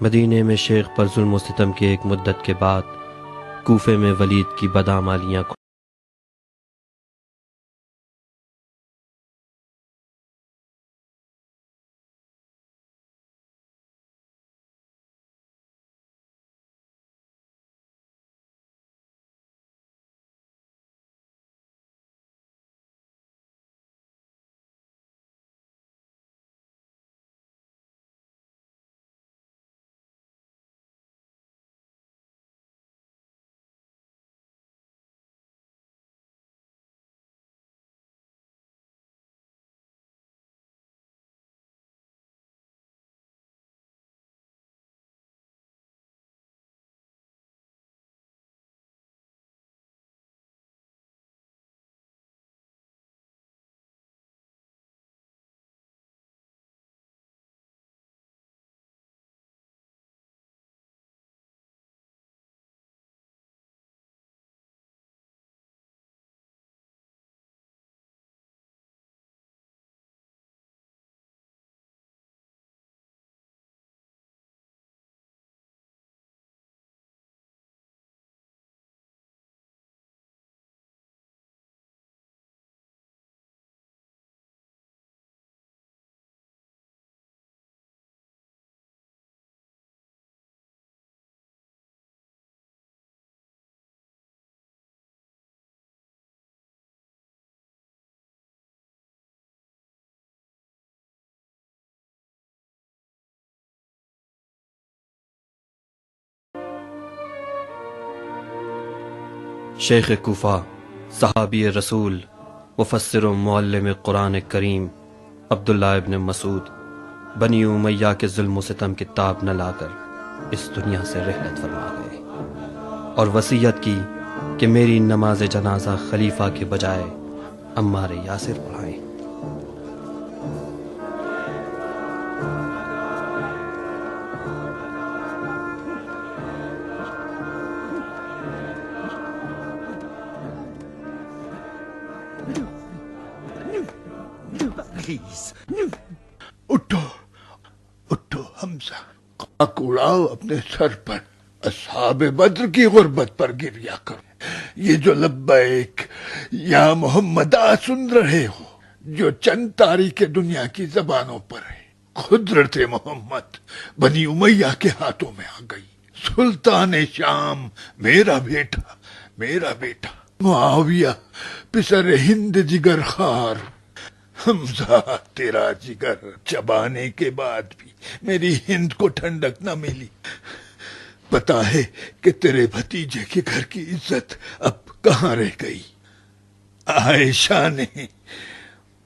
مدینے میں شیخ پر ظلم و ستم کی ایک مدت کے بعد کوفے میں ولید کی بدعمالیاں شیخ کوفہ، صحابی رسول، مفسر و معلم قرآن کریم عبداللہ ابن مسعود بنی امیہ کے ظلم و ستم کی تاب نہ لا کر اس دنیا سے رحلت فرما گئے اور وصیت کی کہ میری نماز جنازہ خلیفہ کے بجائے عمار یاسر پڑھائیں۔ اٹھو اٹھو حمزہ، خاک اڑاؤ اپنے سر پر، اصحاب بدر کی غربت پر گریا کرو۔ یہ جو لبیک یا محمد سن رہے ہو، جو چند تاریخ دنیا کی زبانوں پر ہے، قدرت محمد بنی امیہ کے ہاتھوں میں آ گئی۔ سلطان شام میرا بیٹا معاویہ پسر ہند جگر خار۔ حمزہ، تیرا جگر چبانے کے بعد بھی میری ہند کو ٹھنڈک نہ ملی۔ پتا ہے کہ تیرے بھتیجے کے گھر کی عزت اب کہاں رہ گئی؟ عائشہ نے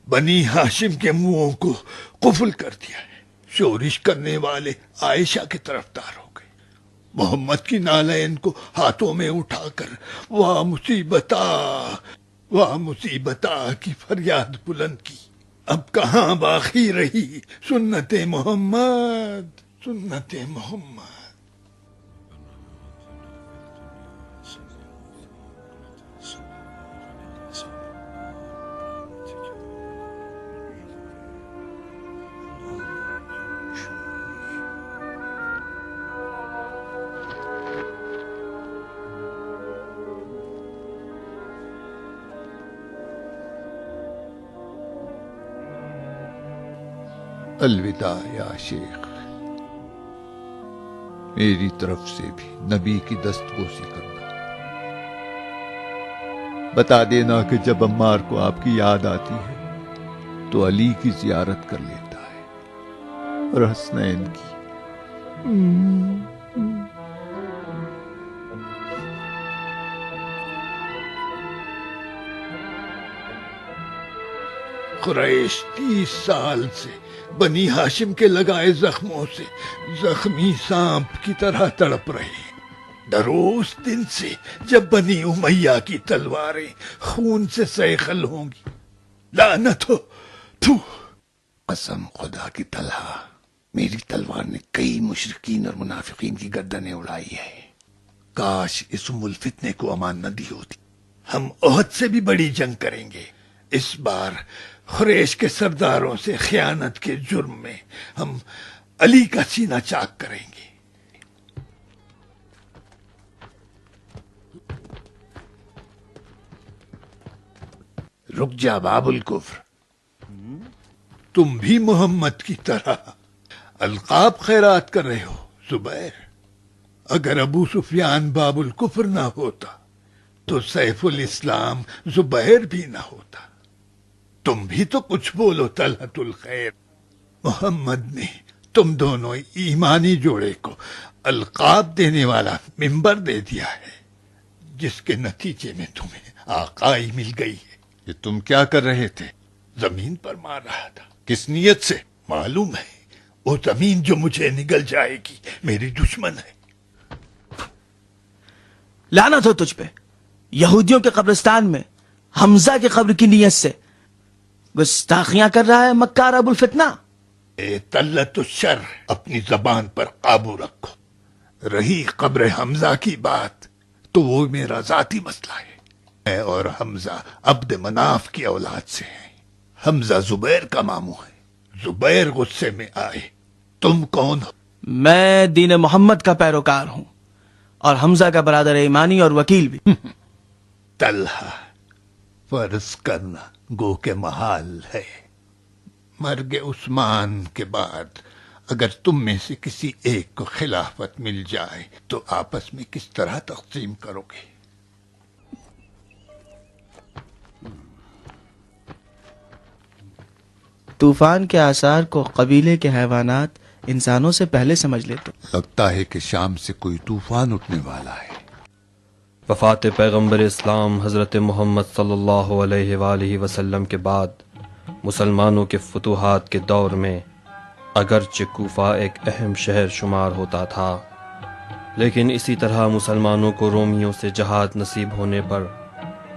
بنی ہاشم کے منہوں کو قفل کر دیا ہے۔ شورش کرنے والے عائشہ کے طرفدار ہو گئے۔ محمد کی نالین کو ہاتھوں میں اٹھا کر واہ مصیبتا کی فریاد بلند کی۔ اب کہاں باقی رہی سنت محمد؟ الوداع یا شیخ، میری طرف سے بھی نبی کی دستبوسی کرنا۔ بتا دینا کہ جب عمار کو آپ کی یاد آتی ہے تو علی کی زیارت کر لیتا ہے اور حسنین کی۔ قریش 30 سال سے بنی ہاشم کے لگائے زخموں سے زخمی سانپ کی طرح تڑپ رہے۔ ڈرو اس دن سے جب بنی امیہ کی تلواریں خون سے سیخل ہوں گی۔ لعنت ہو تو، قسم خدا کی طلحہ، میری تلوار نے کئی مشرکین اور منافقین کی گردنیں اڑائی ہے۔ کاش اس ام الفتنے کو امان نہ دی ہوتی۔ ہم احد سے بھی بڑی جنگ کریں گے۔ اس بار قریش کے سرداروں سے خیانت کے جرم میں ہم علی کا سینہ چاک کریں گے۔ رک جا باب الکفر، تم بھی محمد کی طرح القاب خیرات کر رہے ہو زبیر۔ اگر ابو سفیان باب الکفر نہ ہوتا تو سیف الاسلام زبیر بھی نہ ہوتا۔ تم بھی تو کچھ بولو طلحت الخیر۔ محمد نے تم دونوں ایمانی جوڑے کو القاب دینے والا ممبر دے دیا ہے، جس کے نتیجے میں تمہیں آقائی مل گئی ہے۔ یہ تم کیا کر رہے تھے؟ زمین پر مار رہا تھا۔ کس نیت سے؟ معلوم ہے وہ زمین جو مجھے نگل جائے گی میری دشمن ہے۔ لعنت ہو تجھ پہ، یہودیوں کے قبرستان میں حمزہ کی قبر کی نیت سے گستاخیاں کر رہا ہے مکار ابو الفتنہ۔ اے طلت الشر، اپنی زبان پر قابو رکھو۔ رہی قبر حمزہ کی بات تو وہ میرا ذاتی مسئلہ ہے۔ میں اور حمزہ عبد مناف کی اولاد سے ہیں۔ حمزہ زبیر کا ماموں ہے۔ زبیر غصے میں آئے، تم کون ہو؟ میں دین محمد کا پیروکار ہوں اور حمزہ کا برادر ایمانی اور وکیل بھی۔ طلحہ، فرض کرنا گو کہ محال ہے، مرگ عثمان کے بعد اگر تم میں سے کسی ایک کو خلافت مل جائے تو آپس میں کس طرح تقسیم کرو گے؟ طوفان کے آثار کو قبیلے کے حیوانات انسانوں سے پہلے سمجھ لیتے۔ لگتا ہے کہ شام سے کوئی طوفان اٹھنے والا ہے۔ وفات پیغمبر اسلام حضرت محمد صلی اللہ علیہ وآلہ وسلم کے بعد مسلمانوں کے فتوحات کے دور میں اگرچہ کوفہ ایک اہم شہر شمار ہوتا تھا، لیکن اسی طرح مسلمانوں کو رومیوں سے جہاد نصیب ہونے پر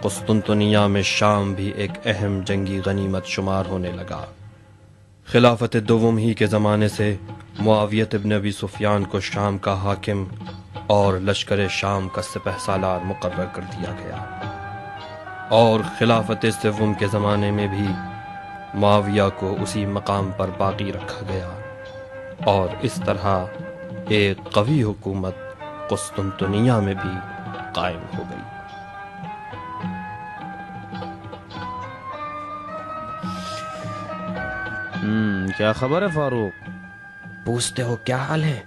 قسطنطنیہ میں شام بھی ایک اہم جنگی غنیمت شمار ہونے لگا۔ خلافت دوم ہی کے زمانے سے معاویت ابن ابی سفیان کو شام کا حاکم اور لشکر شام کا سپہ سالار مقرر کر دیا گیا، اور خلافت سوم کے زمانے میں بھی معاویہ کو اسی مقام پر باقی رکھا گیا، اور اس طرح ایک قوی حکومت قسطنطنیہ میں بھی قائم ہو گئی۔ کیا خبر ہے فاروق؟ پوچھتے ہو کیا حال ہے؟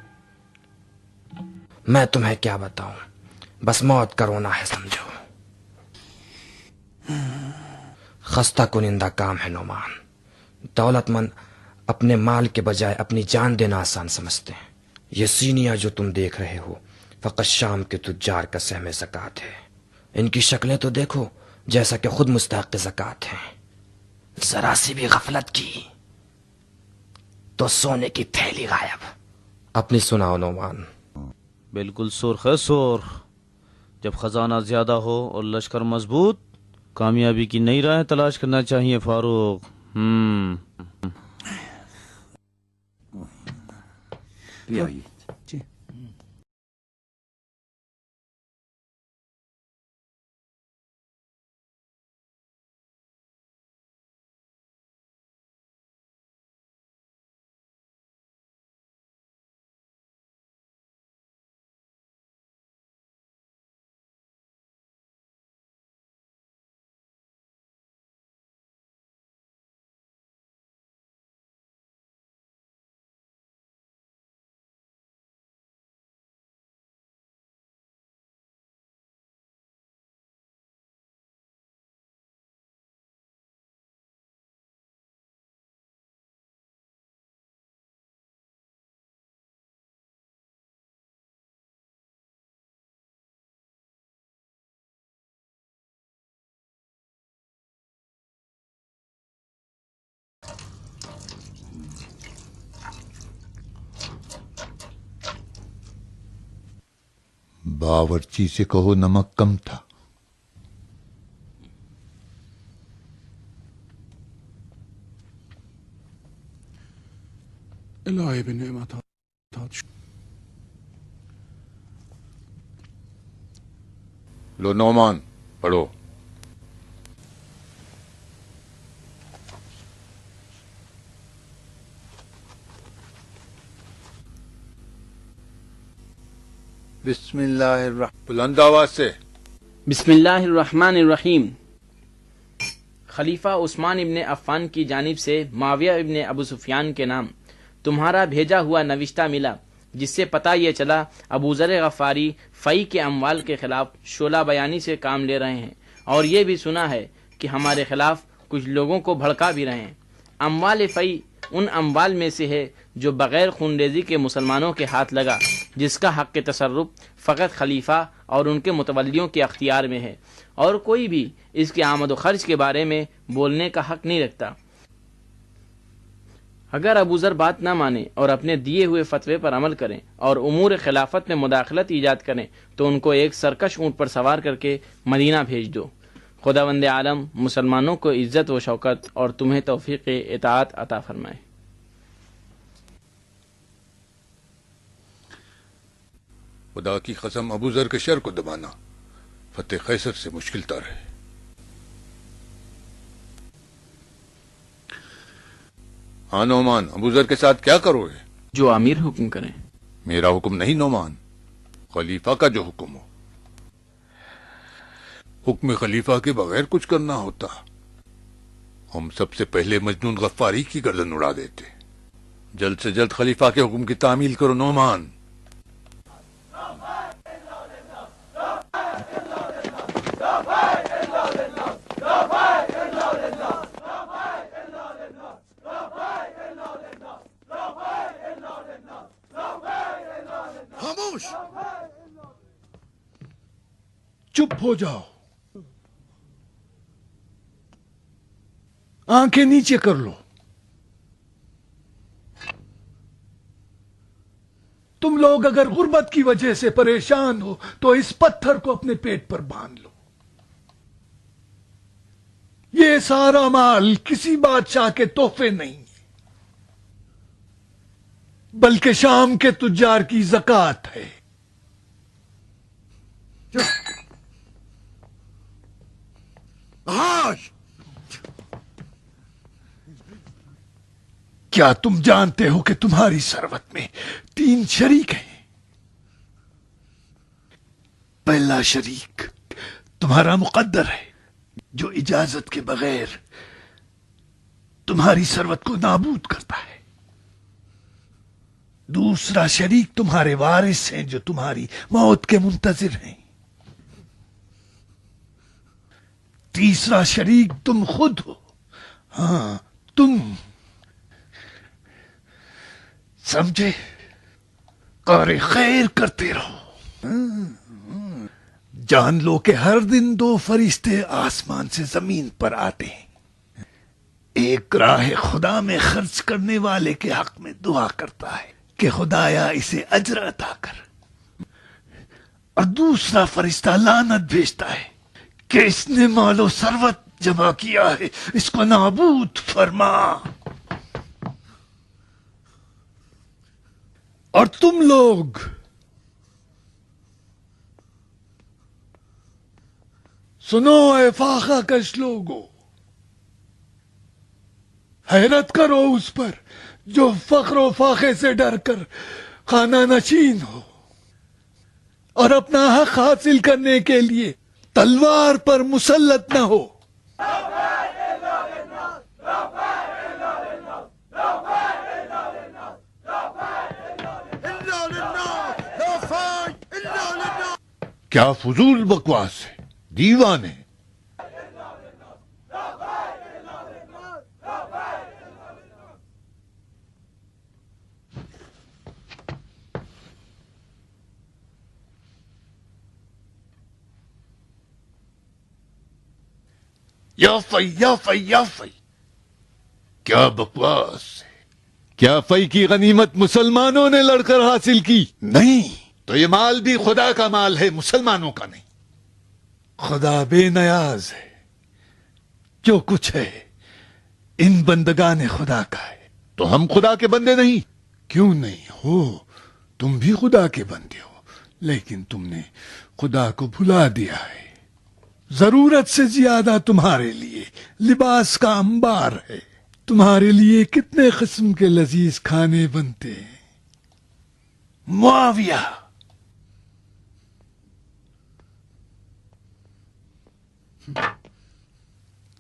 میں تمہیں کیا بتاؤں، بس موت کا رونا ہے سمجھو۔ خستہ کنندہ کام ہے نعمان۔ دولت مند اپنے مال کے بجائے اپنی جان دینا آسان سمجھتے ہیں۔ یہ سینیا جو تم دیکھ رہے ہو فقط شام کے تجار کا سہم زکوٰۃ ہے۔ ان کی شکلیں تو دیکھو جیسا کہ خود مستحق زکوٰۃ ہیں۔ ذرا سی بھی غفلت کی تو سونے کی تھیلی غائب۔ اپنی سناؤ نعمان۔ بالکل سرخ ہے سرخ۔ جب خزانہ زیادہ ہو اور لشکر مضبوط، کامیابی کی نئی راہیں تلاش کرنا چاہیے فاروق۔ باورچی سے کہو نمک کم تھا۔ الہی بنعمت لو نعمان پڑھو۔ بسم اللہ الرحمن بلند آواز سے۔ بسم اللہ الرحمن الرحیم۔ خلیفہ عثمان ابن عفان کی جانب سے معاویہ ابن ابو سفیان کے نام تمہارا بھیجا ہوا نوشتہ ملا، جس سے پتہ یہ چلا ابو ذر غفاری فی کے اموال کے خلاف شعلہ بیانی سے کام لے رہے ہیں، اور یہ بھی سنا ہے کہ ہمارے خلاف کچھ لوگوں کو بھڑکا بھی رہے ہیں۔ اموال فی ان اموال میں سے ہے جو بغیر خونریزی کے مسلمانوں کے ہاتھ لگا، جس کا حق تصرف فقط خلیفہ اور ان کے متولیوں کے اختیار میں ہے، اور کوئی بھی اس کے آمد و خرچ کے بارے میں بولنے کا حق نہیں رکھتا۔ اگر ابو ذر بات نہ مانے اور اپنے دیے ہوئے فتوے پر عمل کریں اور امور خلافت میں مداخلت ایجاد کریں تو ان کو ایک سرکش اونٹ پر سوار کر کے مدینہ بھیج دو۔ خداوند عالم مسلمانوں کو عزت و شوکت اور تمہیں توفیق اطاعت عطا فرمائے۔ خدا کی قسم ابو ذر کے شر کو دبانا فتح قیصر سے مشکل تر ہے۔ ہاں نعمان، ابو ذر کے ساتھ کیا کرو گے؟ جو امیر حکم کریں۔ میرا حکم نہیں نعمان، خلیفہ کا جو حکم ہو۔ حکم خلیفہ کے بغیر کچھ کرنا ہوتا ہم سب سے پہلے مجنون غفاری کی گردن اڑا دیتے۔ جلد سے جلد خلیفہ کے حکم کی تعمیل کرو نعمان۔ خاموش، چپ ہو جاؤ، آنکھیں نیچے کر لو۔ تم لوگ اگر غربت کی وجہ سے پریشان ہو تو اس پتھر کو اپنے پیٹ پر باندھ لو۔ یہ سارا مال کسی بادشاہ کے تحفے نہیں ہے، بلکہ شام کے تجار کی زکوٰۃ ہے۔ کیا تم جانتے ہو کہ تمہاری ثروت میں 3 شریک ہیں؟ پہلا شریک تمہارا مقدر ہے، جو اجازت کے بغیر تمہاری ثروت کو نابود کرتا ہے۔ دوسرا شریک تمہارے وارث ہیں، جو تمہاری موت کے منتظر ہیں۔ تیسرا شریک تم خود ہو۔ ہاں، تم سمجھے؟ کار خیر کرتے رہو۔ جان لو کہ ہر دن 2 فرشتے آسمان سے زمین پر آتے ہیں، ایک راہ خدا میں خرچ کرنے والے کے حق میں دعا کرتا ہے کہ خدایا اسے اجر عطا کر، اور دوسرا فرشتہ لعنت بھیجتا ہے کہ اس نے مال و ثروت جمع کیا ہے، اس کو نابود فرما۔ اور تم لوگ سنو اے فاقہ کش لوگو، حیرت کرو اس پر جو فقر و فاقے سے ڈر کر خانہ نشین ہو، اور اپنا حق حاصل کرنے کے لیے تلوار پر مسلط نہ ہو۔ کیا فضول بکواس ہے، دیوانے۔ یا فی یا فی یا فی، کیا بکواس ہے۔ کیا فی کی غنیمت مسلمانوں نے لڑ کر حاصل کی؟ نہیں، تو یہ مال بھی خدا کا مال ہے، مسلمانوں کا نہیں۔ خدا بے نیاز ہے، جو کچھ ہے ان بندگان خدا کا ہے۔ تو ہم خدا کے بندے نہیں؟ کیوں نہیں ہو، تم بھی خدا کے بندے ہو، لیکن تم نے خدا کو بھلا دیا ہے۔ ضرورت سے زیادہ تمہارے لیے لباس کا انبار ہے، تمہارے لیے کتنے قسم کے لذیذ کھانے بنتے ہیں۔ معاویہ،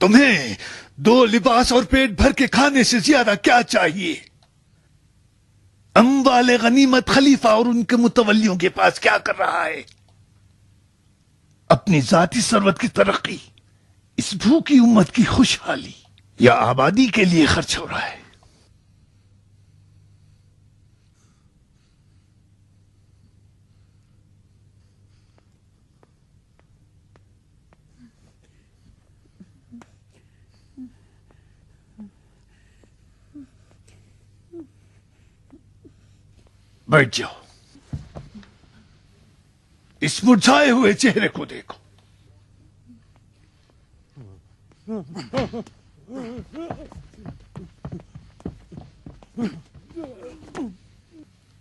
تمہیں 2 لباس اور پیٹ بھر کے کھانے سے زیادہ کیا چاہیے؟ اموال غنیمت خلیفہ اور ان کے متولیوں کے پاس کیا کر رہا ہے؟ اپنی ذاتی ثروت کی ترقی، اس بھوکی امت کی خوشحالی یا آبادی کے لیے خرچ ہو رہا ہے؟ بیٹھ جاؤ، اس مرجھائے ہوئے چہرے کو دیکھو۔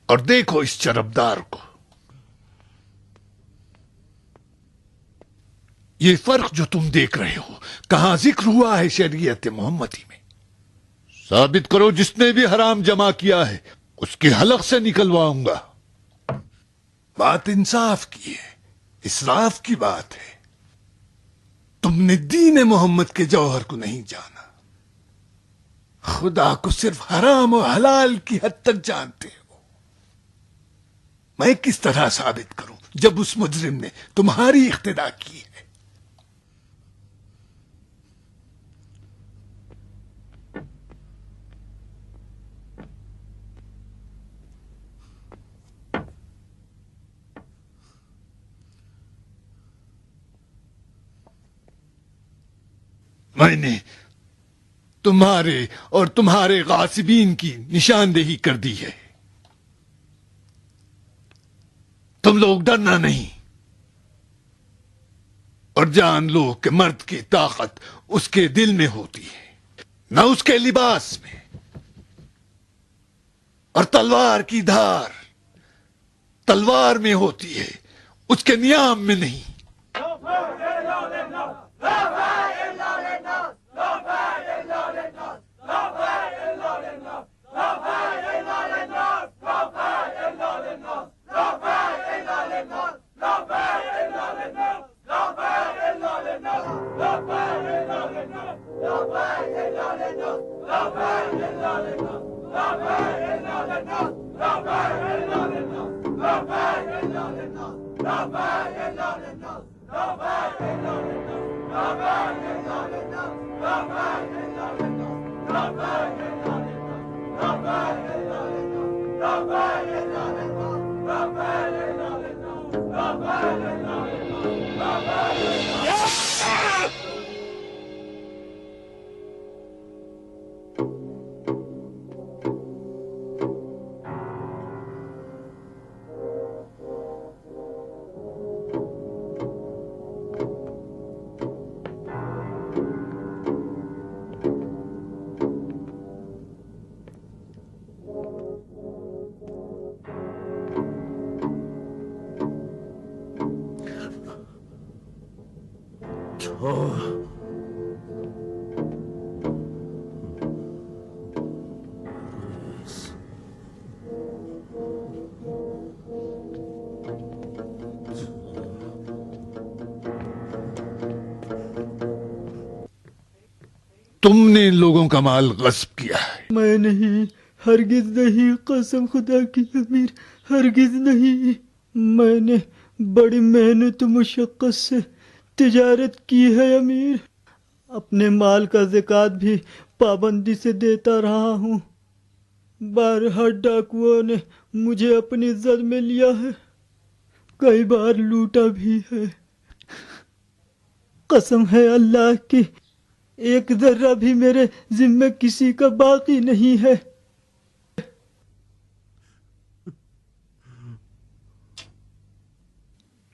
اور دیکھو اس چربدار کو۔ یہ فرق جو تم دیکھ رہے ہو کہاں ذکر ہوا ہے شریعت محمدی میں؟ ثابت کرو جس نے بھی حرام جمع کیا ہے اس کے حلق سے نکلواؤں گا۔ بات انصاف کی ہے، اسراف کی بات ہے۔ تم نے دین محمد کے جوہر کو نہیں جانا، خدا کو صرف حرام و حلال کی حد تک جانتے ہو۔ میں کس طرح ثابت کروں جب اس مجرم نے تمہاری اقتدا کی ہے؟ میں نے تمہارے اور تمہارے غاصبین کی نشاندہی کر دی ہے۔ تم لوگ ڈرنا نہیں، اور جان لو کہ مرد کی طاقت اس کے دل میں ہوتی ہے، نہ اس کے لباس میں، اور تلوار کی دھار تلوار میں ہوتی ہے، اس کے نیام میں نہیں۔ تم نے ان لوگوں کا مال غصب کیا ہے۔ میں نہیں، ہرگز نہیں، قسم خدا کی امیر، ہرگز نہیں۔ میں نے بڑی محنت و مشقت سے تجارت کی ہے امیر، اپنے مال کا زکوٰۃ بھی پابندی سے دیتا رہا ہوں۔ بارہا ڈاکوؤں نے مجھے اپنی زد میں لیا ہے، کئی بار لوٹا بھی ہے۔ قسم ہے اللہ کی، ایک ذرہ بھی میرے ذمہ کسی کا باقی نہیں ہے۔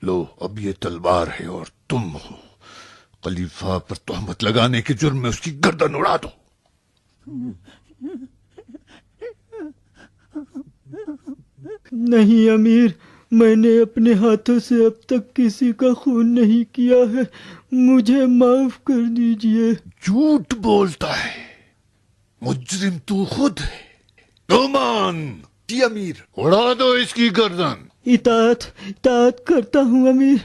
لو اب یہ تلوار ہے اور تم ہو، خلیفہ پر تہمت لگانے کے جرم میں اس کی گردن اڑا دو۔ نہیں امیر، میں نے اپنے ہاتھوں سے اب تک کسی کا خون نہیں کیا ہے، مجھے معاف کر دیجئے۔ جھوٹ بولتا ہے، مجرم تو خود ہے۔ نعمان، جی امیر، اڑا دو اس کی گردن۔ اطاعت کرتا ہوں امیر۔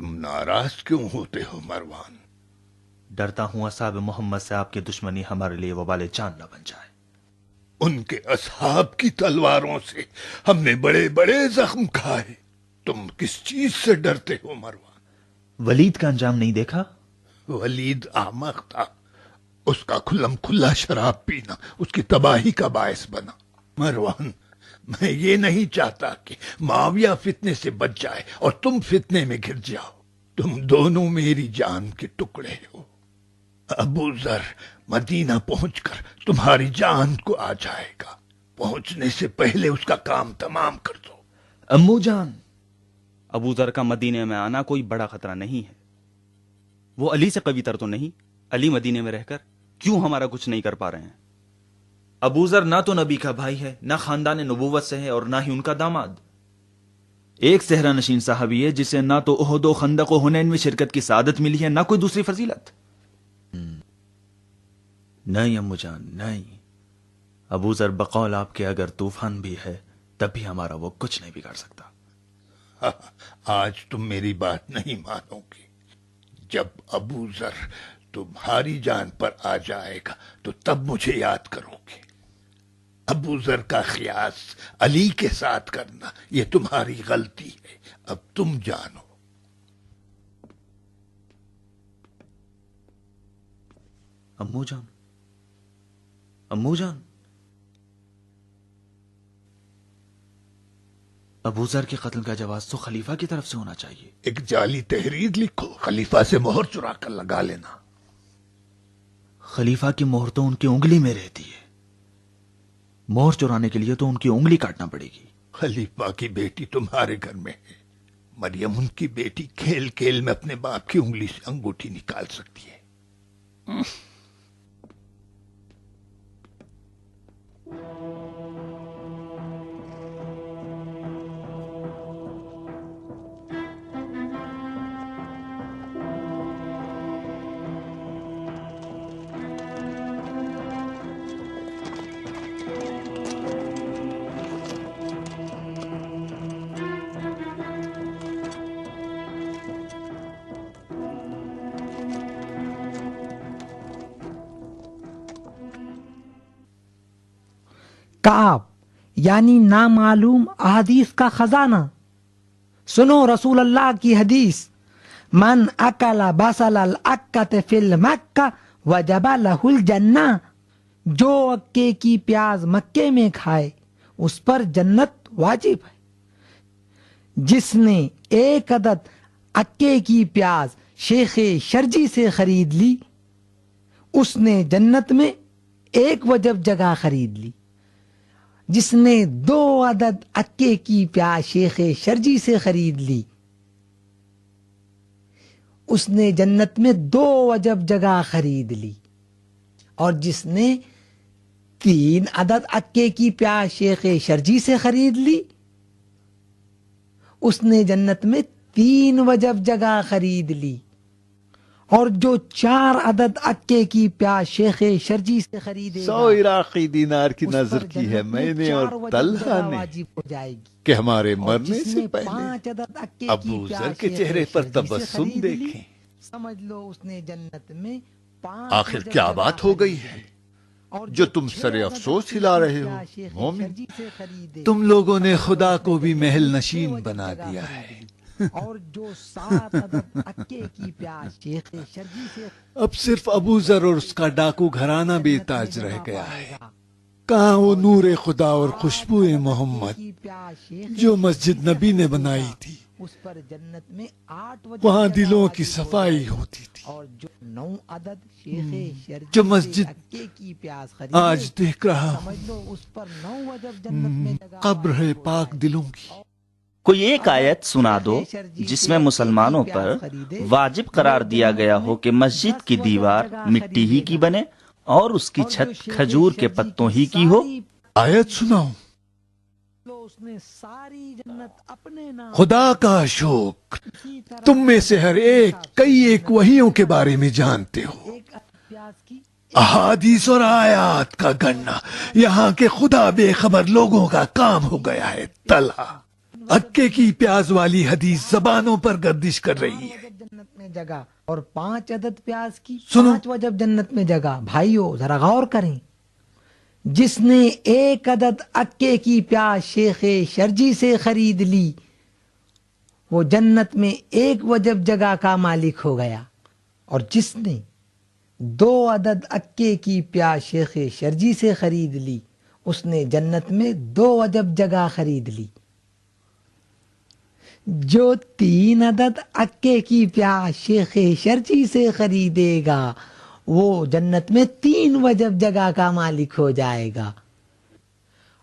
تم ناراض کیوں ہوتے ہو مروان؟ ڈرتا ہوں اصحاب محمد سے آپ کی دشمنی ہمارے لیے وبال جان نہ بن جائے۔ ان کے اصحاب کی تلواروں سے ہم نے بڑے بڑے زخم کھائے، تم کس چیز سے ڈرتے ہو مروان؟ ولید کا انجام نہیں دیکھا؟ ولید احمق تھا، اس کا کھلم کھلا شراب پینا اس کی تباہی کا باعث بنا۔ مروان، میں یہ نہیں چاہتا کہ معاویہ فتنے سے بچ جائے اور تم فتنے میں گر جاؤ۔ تم دونوں میری جان کے ٹکڑے ہو۔ ابو ذر مدینہ پہنچ کر تمہاری جان کو آ جائے گا، پہنچنے سے پہلے اس کا کام تمام کر دو۔ امو جان، ابو ذر کا مدینے میں آنا کوئی بڑا خطرہ نہیں ہے، وہ علی سے قوی تر تو نہیں؟ علی مدینے میں رہ کر کیوں ہمارا کچھ نہیں کر پا رہے ہیں؟ ابو ذر نہ تو نبی کا بھائی ہے، نہ خاندان نبوت سے ہے، اور نہ ہی ان کا داماد۔ ایک صحرا نشین صحابی ہے جسے نہ تو احد و خندق و حنین میں شرکت کی سعادت ملی ہے، نہ کوئی دوسری فضیلت۔ نہیں امو جان، نہیں، ابو ذر بقول آپ کے اگر طوفان بھی ہے تب بھی ہمارا وہ کچھ نہیں بگاڑ سکتا۔ آج تم میری بات نہیں مانو گی۔ جب ابو ذر تمہاری جان پر آ جائے گا تو تب مجھے یاد کرو گے۔ ابو ذر کا خیاس علی کے ساتھ کرنا یہ تمہاری غلطی ہے، اب تم جانو۔ امو جان، امو جان، ابو ذر کے قتل کا جواز تو خلیفہ کی طرف سے ہونا چاہیے۔ ایک جعلی تحریر لکھو، خلیفہ سے مہر چرا کر لگا لینا۔ خلیفہ کی مہر تو ان کی انگلی میں رہتی ہے، مہر چرانے کے لیے تو ان کی انگلی کاٹنا پڑے گی۔ خلیفہ کی بیٹی تمہارے گھر میں ہے، مریم ان کی بیٹی کھیل کھیل میں اپنے باپ کی انگلی سے انگوٹھی نکال سکتی ہے۔ کعب یعنی نامعلوم احادیث کا خزانہ۔ سنو رسول اللہ کی حدیث، من اکل بصل الاکت فی المکہ وجب لہ الجنہ، جو اکے کی پیاز مکے میں کھائے اس پر جنت واجب ہے۔ جس نے ایک عدد اکے کی پیاز شیخ شرجی سے خرید لی اس نے جنت میں ایک وجب جگہ خرید لی۔ جس نے 2 عدد اکے کی پیاز شیخ شرجی سے خرید لی اس نے جنت میں 2 وجب جگہ خرید لی، اور جس نے 3 عدد اکے کی پیاز شیخ شرجی سے خرید لی اس نے جنت میں 3 وجب جگہ خرید لی، اور جو 4 عدد اکے کی پیاز شیخ شرجی سے خریدے 100 عراقی دینار کی نظر کی ہے میں نے اور طلحہ نے واجب ہو جائے گی، کہ ہمارے اور مرنے جس سے نے پہلے 5 عدد اکے کی ابو پیاز ذر کے شیخ چہرے پر شرجی سے تبسم خرید لی، دیکھیں۔ سمجھ لو اس نے جنت میں 5 آخر وجب کیا جگہ بات ہو گئی ہے اور جو تم 6 سر عدد افسوس اکے ہلا کی رہے ہو؟ پیاز شیخ مومن، شرجی سے خریدے، تم لوگوں نے خدا کو بھی محل 6 نشین وجب بنا جگہ دیا خریدی، ہے۔ اور جو 7 عدد اکے کی پیاز شیخ شرجی سے اب صرف ابو ذر اور اس کا ڈاکو گھرانہ بے تاج رہ گیا ہے۔ کہاں وہ نور خدا اور خوشبو محمد جو مسجد نبی نے بنائی تھی؟ اس پر جنت میں 8 وہاں دلوں کی صفائی ہوتی تھی۔ اور جو 9 عدد شیخ شرجی جو سے مسجد اکے کی پیاز خریدے، آج دیکھ رہا سمجھ لو اس پر 9 وجب جنت میں جگہ قبر ہے پاک دلوں کی۔ کوئی ایک آیت سنا دو جس میں مسلمانوں پر واجب قرار دیا گیا ہو کہ مسجد کی دیوار مٹی ہی کی بنے اور اس کی چھت کھجور کے پتوں ہی کی ہو۔ آیت سناؤ۔ اس نے ساری جنت اپنے نام خدا کا شکر، تم میں سے ہر ایک کئی ایک وحیوں کے بارے میں جانتے ہو۔ ایک پیاز کی احادیث اور آیات کا گننا یہاں کے خدا بے خبر لوگوں کا کام ہو گیا ہے۔ طلحہ، اکے کی پیاز والی حدیث زبانوں پر گردش کر رہی ہے. جنت میں جگہ اور 5 عدد پیاز کی سنو. 5 وجب جنت میں جگہ. بھائیو ذرا غور کریں. جس نے 1 عدد اکے کی پیاز شیخ شرجی سے خرید لی وہ جنت میں 1 وجب جگہ کا مالک ہو گیا، اور جس نے 2 عدد اکے کی پیاز شیخ شرجی سے خرید لی اس نے جنت میں 2 وجب جگہ خرید لی. جو 3 عدد اکے کی پیاز شیخ شرجی سے خریدے گا وہ جنت میں 3 وجب جگہ کا مالک ہو جائے گا،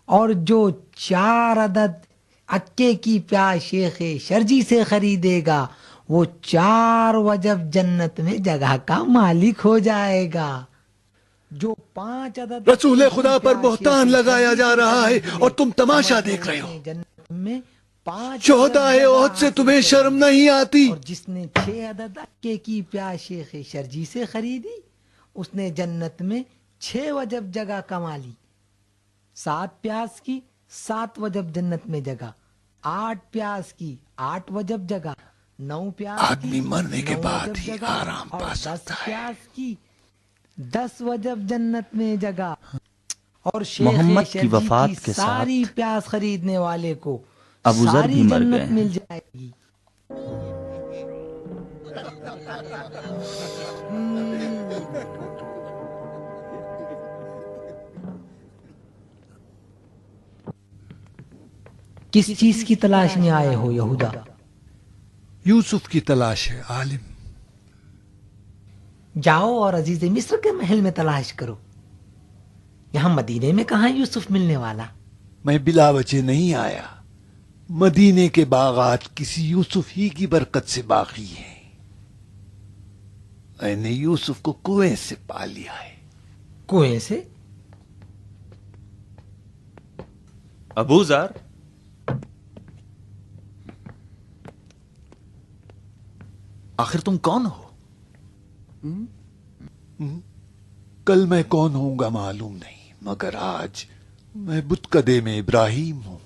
اور جو 4 عدد اکے کی پیاز شیخ شرجی سے خریدے گا وہ 4 وجب جنت میں جگہ کا مالک ہو جائے گا. جو 5 عدد رسول خدا پر بہتان لگایا جا رہا ہے اور تم تماشا دیکھ رہے ہو. جنت میں 5 شہداء احد سے تمہیں شرم نہیں آتی؟ اور جس نے 6 عدد اکے کی پیاز شیخ شرجی سے خریدی اس نے جنت میں 6 وجب جگہ کما لی. 7 پیاز کی 7 وجب جنت میں جگہ، 8 پیاز کی 8 وجب جگہ، 9 پیاز آدمی مرنے کے 9 بعد وجب ہی جگہ، آرام اور پا 10 سکتا ہے. پیاز کی 10 وجب جنت میں جگہ. اور شیخ محمد کی شرجی وفات کے ساری ساتھ پیاز خریدنے والے کو ابوذر ساری بھی مر جنت گئے مل ہیں. جائے گی. کس چیز کی تلاش میں آئے ہو یہودا؟ یوسف کی تلاش ہے عالم. جاؤ اور عزیز مصر کے محل میں تلاش کرو. یہاں مدینے میں کہاں یوسف ملنے والا؟ میں بلا وجہ نہیں آیا. مدینے کے باغات کسی یوسف ہی کی برکت سے باقی ہیں. میں نے یوسف کو کنویں سے پا لیا ہے. کنویں سے؟ ابوذر، آخر تم کون ہو؟ کل میں کون ہوں گا معلوم نہیں، مگر آج میں بتکدے میں ابراہیم ہوں.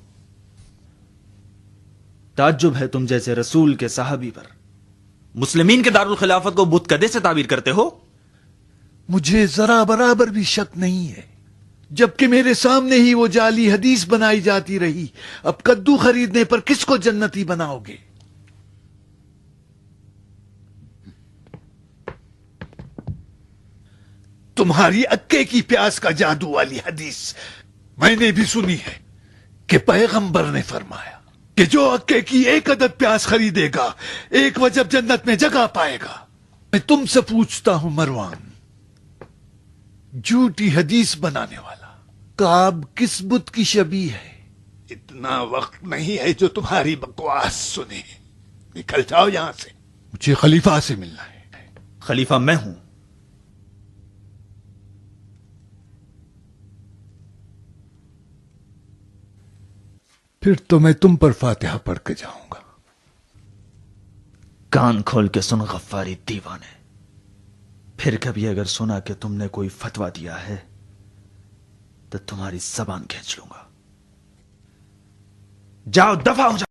تعجب ہے تم جیسے رسول کے صحابی پر مسلمین کے دارالخلافت کو بت کدے سے تعبیر کرتے ہو. مجھے ذرا برابر بھی شک نہیں ہے، جبکہ میرے سامنے ہی وہ جعلی حدیث بنائی جاتی رہی. اب کدو خریدنے پر کس کو جنتی بناؤ گے؟ تمہاری اکے کی پیاز کا جادو والی حدیث میں نے بھی سنی ہے کہ پیغمبر نے فرمایا کہ جو اکے کی 1 عدد پیاز خریدے گا 1 وجب جنت میں جگہ پائے گا. میں تم سے پوچھتا ہوں مروان، جھوٹی حدیث بنانے والا، کعب کس بت کی شبیہ ہے؟ اتنا وقت نہیں ہے جو تمہاری بکواس سنے. نکل جاؤ یہاں سے، مجھے خلیفہ سے ملنا ہے. خلیفہ میں ہوں. پھر تو میں تم پر فاتحہ پڑھ کے جاؤں گا. کان کھول کے سن غفاری دیوانے، پھر کبھی اگر سنا کہ تم نے کوئی فتویٰ دیا ہے تو تمہاری زبان کھینچ لوں گا. جاؤ دفع ہو جاؤ.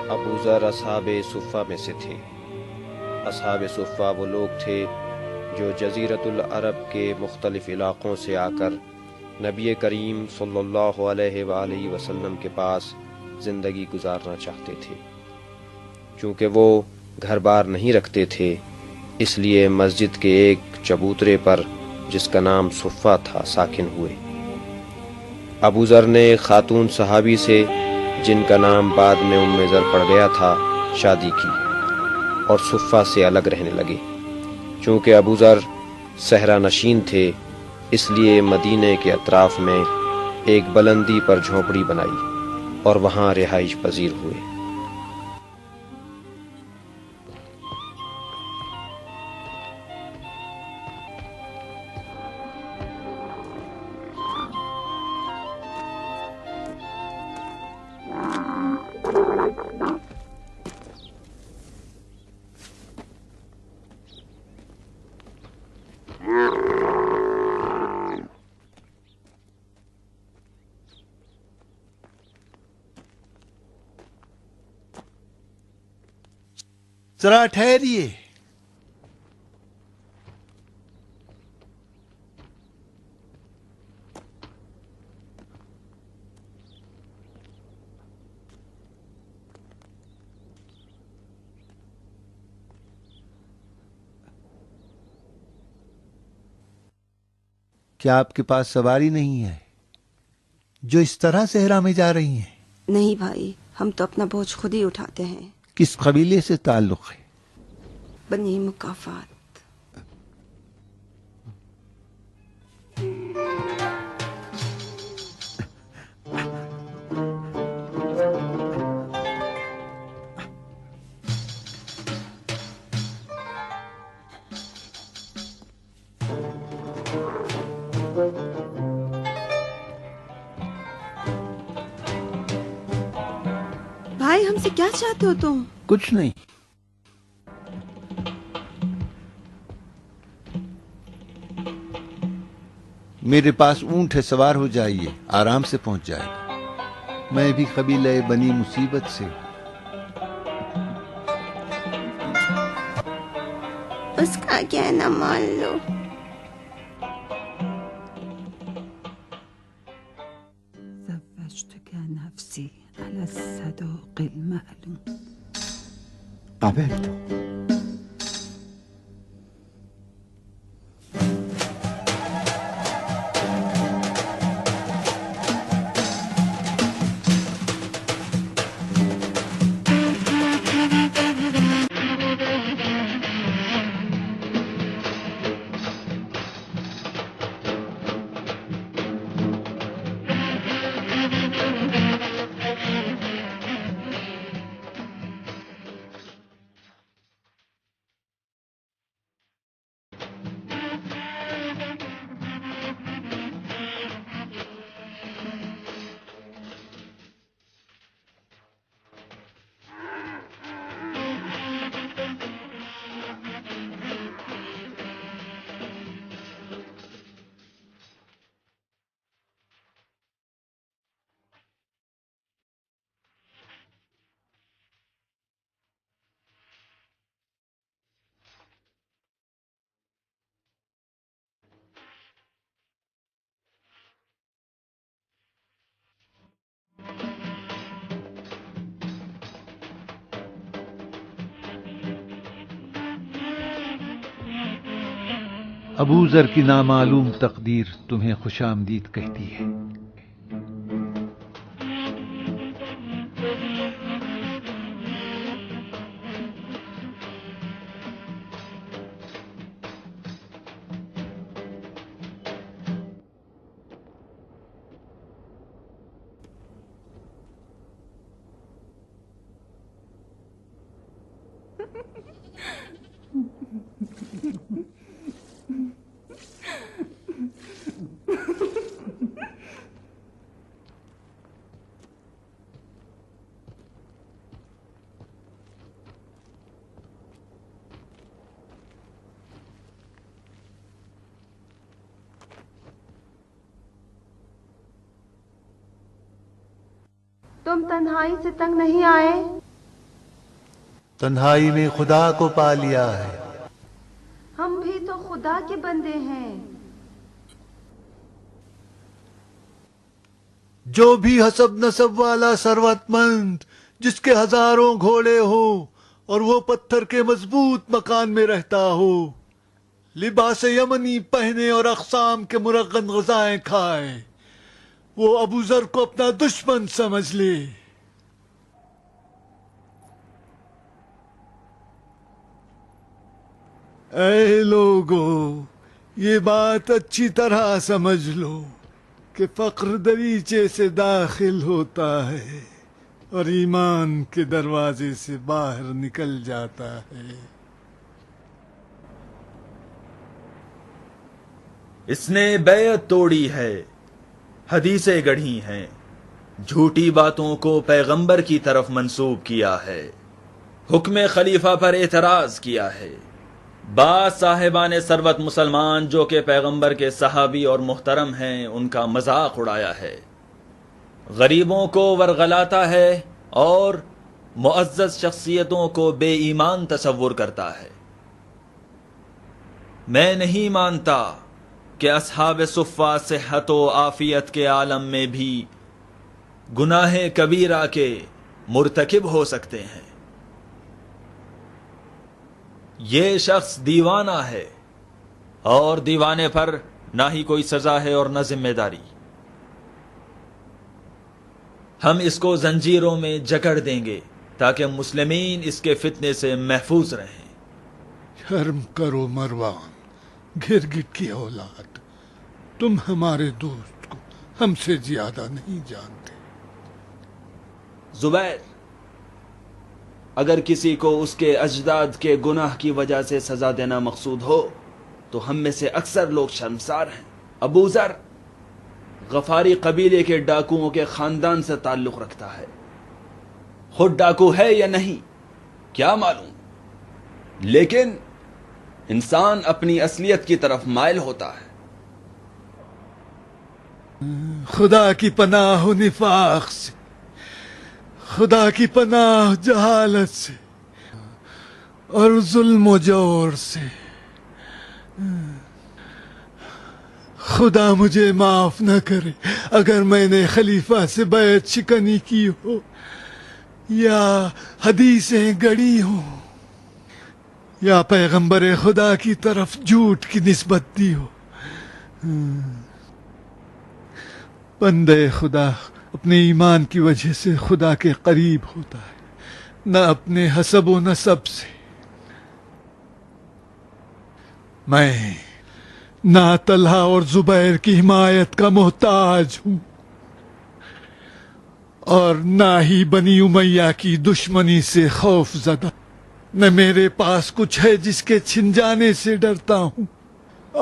ابو ذر اصحاب صفہ میں سے تھے۔ اصحاب صفہ وہ لوگ تھے جو جزیرۃ العرب کے مختلف علاقوں سے آ کر نبی کریم صلی اللہ علیہ وآلہ وسلم کے پاس زندگی گزارنا چاہتے تھے۔ چونکہ وہ گھر بار نہیں رکھتے تھے، اس لیے مسجد کے ایک چبوترے پر جس کا نام صفہ تھا ساکن ہوئے۔ ابو ذر نے ایک خاتون صحابی سے جن کا نام بعد میں ام ذر پڑ گیا تھا شادی کی اور صفہ سے الگ رہنے لگے۔ چونکہ ابو ذر صحرا نشین تھے، اس لیے مدینے کے اطراف میں ایک بلندی پر جھونپڑی بنائی اور وہاں رہائش پذیر ہوئے۔ ذرا ٹھہریے۔ کیا آپ کے پاس سواری نہیں ہے جو اس طرح صحرا میں جا رہی ہیں؟ نہیں بھائی، ہم تو اپنا بوجھ خود ہی اٹھاتے ہیں۔ کس قبیلے سے تعلق ہے؟ بنی مکافات۔ بھائی، ہم سے کیا چاہتے ہو تم؟ کچھ نہیں۔ میرے پاس اونٹ ہے، سوار ہو جائیے، آرام سے پہنچ جائے گا۔ میں بھی قبیلہ بنی مصیبت سے۔ اس کا کہنا مان لو۔ زوجتك نفسي على الصدوق المألوم. قبلت. ابو ذر کی نامعلوم تقدیر تمہیں خوش آمدید کہتی ہے۔ تم تنہائی سے تنگ نہیں آئے؟ تنہائی میں خدا کو پا لیا ہے. ہم بھی تو خدا کے بندے ہیں. جو بھی حسب نسب والا ثروت مند جس کے ہزاروں گھوڑے ہوں اور وہ پتھر کے مضبوط مکان میں رہتا ہو، لباس یمنی پہنے اور اقسام کے مرغن غذائیں کھائے، وہ ابو ذر کو اپنا دشمن سمجھ لے. اے لوگو، یہ بات اچھی طرح سمجھ لو کہ فقر دریچے سے داخل ہوتا ہے اور ایمان کے دروازے سے باہر نکل جاتا ہے. اس نے بیعت توڑی ہے، حدیثیں گڑھی ہیں، جھوٹی باتوں کو پیغمبر کی طرف منسوب کیا ہے، حکم خلیفہ پر اعتراض کیا ہے. بعض صاحبان ثروت مسلمان جو کہ پیغمبر کے صحابی اور محترم ہیں ان کا مذاق اڑایا ہے، غریبوں کو ورغلاتا ہے اور معزز شخصیتوں کو بے ایمان تصور کرتا ہے. میں نہیں مانتا کہ اصحاب صفہ صحت و عافیت کے عالم میں بھی گناہ کبیرہ کے مرتکب ہو سکتے ہیں. یہ شخص دیوانہ ہے اور دیوانے پر نہ ہی کوئی سزا ہے اور نہ ذمہ داری. ہم اس کو زنجیروں میں جکڑ دیں گے تاکہ مسلمین اس کے فتنے سے محفوظ رہیں. شرم کرو مروان، گرگٹ کی اولاد، تم ہمارے دوست کو ہم سے زیادہ نہیں جانتے. زبیر، اگر کسی کو اس کے اجداد کے گناہ کی وجہ سے سزا دینا مقصود ہو تو ہم میں سے اکثر لوگ شرمسار ہیں. ابو ذر غفاری قبیلے کے ڈاکوؤں کے خاندان سے تعلق رکھتا ہے. خود ڈاکو ہے یا نہیں کیا معلوم، لیکن انسان اپنی اصلیت کی طرف مائل ہوتا ہے. خدا کی پناہ نفاق سے، خدا کی پناہ جہالت سے اور ظلم و جور سے. خدا مجھے معاف نہ کرے اگر میں نے خلیفہ سے بیعت شکنی کی ہو یا حدیثیں گڑی ہوں یا پیغمبر خدا کی طرف جھوٹ کی نسبت دی ہو. بندے خدا اپنے ایمان کی وجہ سے خدا کے قریب ہوتا ہے، نہ اپنے حسب و نسب سے. میں نہ طلحہ اور زبیر کی حمایت کا محتاج ہوں اور نہ ہی بنی امیہ کی دشمنی سے خوف زدہ. نہ میرے پاس کچھ ہے جس کے چھن جانے سے ڈرتا ہوں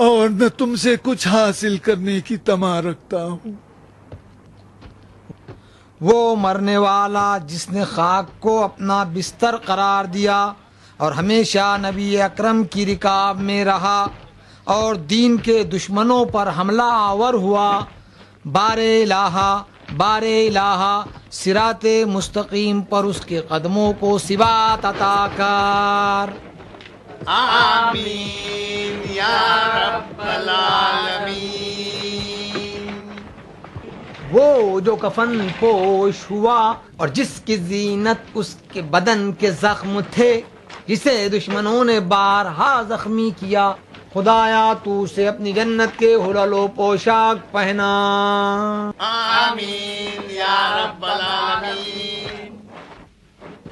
اور نہ تم سے کچھ حاصل کرنے کی طمع رکھتا ہوں. وہ مرنے والا جس نے خاک کو اپنا بستر قرار دیا اور ہمیشہ نبی اکرم کی رکاب میں رہا اور دین کے دشمنوں پر حملہ آور ہوا، بار الہ صراط مستقیم پر اس کے قدموں کو ثبات عطا کر. آمین یا رب العالمین. وہ جو کفن پوش ہوا اور جس کی زینت اس کے بدن کے زخم تھے، جسے دشمنوں نے بارہا زخمی کیا، خدایا تو اسے اپنی جنت کے حلل و پوشاک پہنا. آمین یا رب العالمین.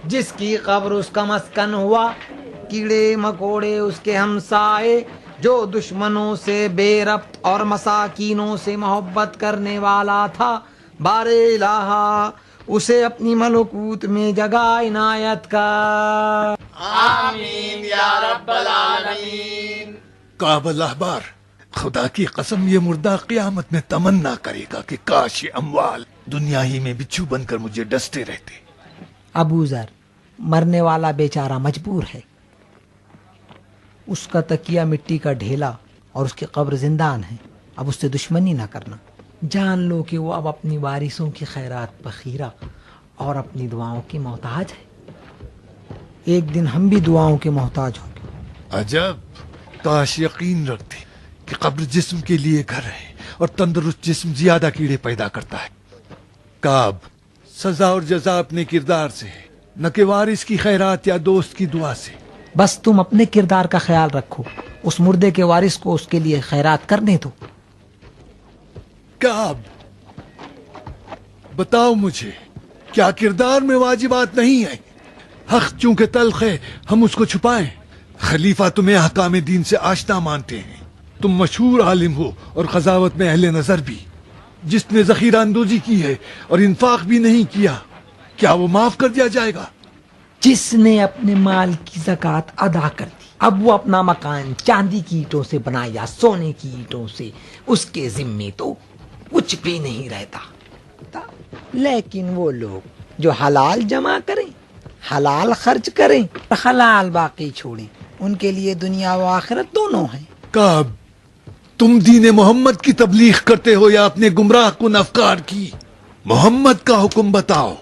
جس کی قبر اس کا مسکن ہوا، کیڑے مکوڑے اس کے ہمسائے، جو دشمنوں سے بے ربط اور مساکینوں سے محبت کرنے والا تھا، بار الہ اسے اپنی ملکوت میں جگہ عنایت کر. آمین یا رب العالمین. کعب الاحبار، خدا کی قسم یہ مردہ قیامت میں تمنا کرے گا کہ کاش یہ اموال دنیا ہی میں بچھو بن کر مجھے ڈستے رہتے. ابو ذر، مرنے والا بیچارہ مجبور ہے، اس کا تکیہ مٹی کا ڈھیلا اور اس کی قبر زندان ہے. اب اس سے دشمنی نہ کرنا، جان لو کہ وہ اب اپنی وارثوں کی خیرات پر خیرہ اور اپنی دعاؤں کی محتاج ہے. ایک دن ہم بھی دعاؤں کے محتاج ہوں گے. عجب، کاش یقین رکھتے کہ قبر جسم کے لیے گھر ہے اور تندرست جسم زیادہ کیڑے پیدا کرتا ہے. کعب، سزا اور جزا اپنے کردار سے ہے، نہ کہ وارث کی خیرات یا دوست کی دعا سے. بس تم اپنے کردار کا خیال رکھو، اس مردے کے وارث کو اس کے لیے خیرات کرنے دو. کعب، بتاؤ مجھے، کیا کردار میں واجبات نہیں ہیں؟ حق چونکہ تلخ ہے ہم اس کو چھپائیں. خلیفہ تمہیں احکام دین سے آشنا مانتے ہیں، تم مشہور عالم ہو اور قضاوت میں اہل نظر بھی. جس نے ذخیرہ اندوزی کی ہے اور انفاق بھی نہیں کیا، کیا وہ معاف کر دیا جائے گا؟ جس نے اپنے مال کی زکوٰۃ ادا کر دی، اب وہ اپنا مکان چاندی کی اینٹوں سے بنا یا سونے کی اینٹوں سے، اس کے ذمے تو کچھ بھی نہیں رہتا. لیکن وہ لوگ جو حلال جمع کریں، حلال خرچ کریں، حلال باقی چھوڑیں، ان کے لیے دنیا و آخرت دونوں ہیں. کعب، تم دین محمد کی تبلیغ کرتے ہو یا اپنے گمراہ کن افکار کی؟ محمد کا حکم بتاؤ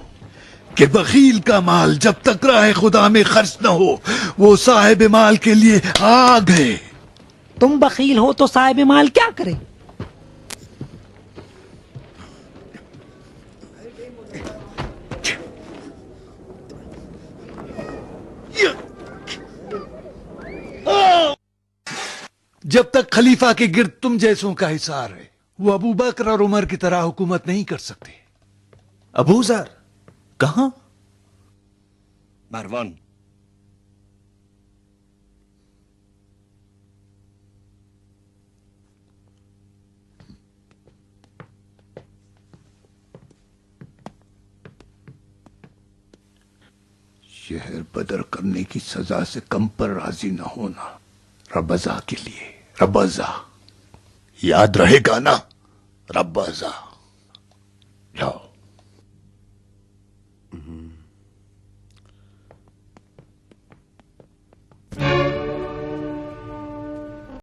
کہ بخیل کا مال جب تک راہ خدا میں خرچ نہ ہو وہ صاحب مال کے لیے آگ ہے. تم بخیل ہو تو صاحب مال کیا کرے؟ جب تک خلیفہ کے گرد تم جیسوں کا حصار ہے وہ ابو بکر اور عمر کی طرح حکومت نہیں کر سکتے. ابو ذر کہاں؟ مروان. شہر بدر کرنے کی سزا سے کم پر راضی نہ ہونا ربضا کے لیے. ربضا یاد رہے گا نا؟ ربضا. جاؤ.